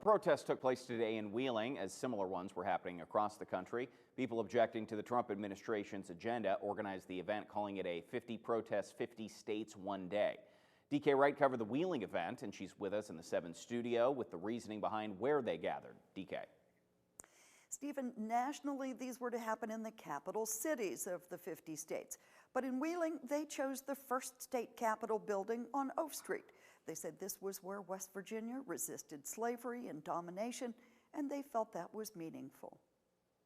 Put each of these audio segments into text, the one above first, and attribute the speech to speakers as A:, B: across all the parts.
A: Protests took place today in Wheeling as similar ones were happening across the country. People objecting to the Trump administration's agenda organized the event, calling it a 50 protests, 50 states, one day. DK Wright covered the Wheeling event, and she's with us in the 7 studio with the reasoning behind where they gathered. DK.
B: Stephen, nationally, these were to happen in the capital cities of the 50 states. But in Wheeling, they chose the first state capitol building on Oak Street. They said this was where West Virginia resisted slavery and domination, and they felt that was meaningful.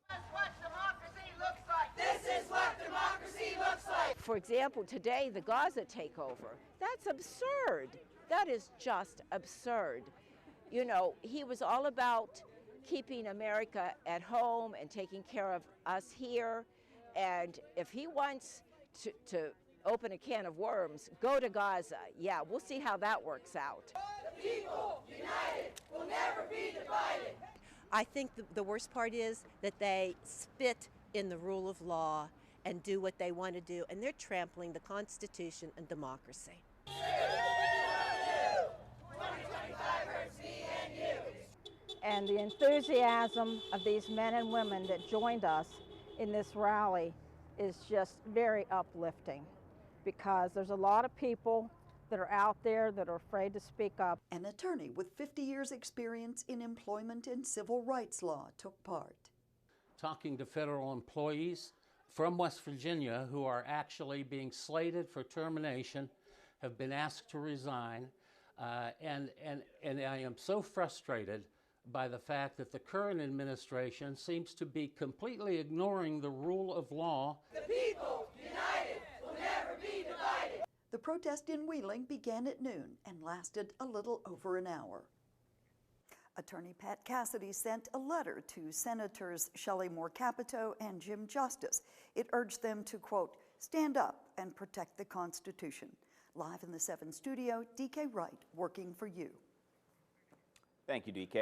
C: That's what democracy looks like. This is what democracy looks like.
D: For example, today, the Gaza takeover. That's absurd. That is just absurd. You know, he was all about keeping America at home and taking care of us here. And if he wants to open a can of worms, go to Gaza. Yeah, we'll see how that works out.
C: The people united will never be divided.
E: I think the worst part is that they spit in the rule of law and do what they want to do, and they're trampling the Constitution and democracy.
F: And the enthusiasm of these men and women that joined us in this rally is just very uplifting, because there's a lot of people that are out there that are afraid to speak up.
B: An attorney with 50 years experience in employment and civil rights law took part.
G: Talking to federal employees from West Virginia who are actually being slated for termination, have been asked to resign, and I am so frustrated by the fact that the current administration seems to be completely ignoring the rule of law.
C: The people united will never be divided.
B: The protest in Wheeling began at noon and lasted a little over an hour. Attorney Pat Cassidy sent a letter to Senators Shelley Moore Capito and Jim Justice. It urged them to, quote, stand up and protect the Constitution. Live in the 7 studio, DK Wright, working for you.
A: Thank you, DK.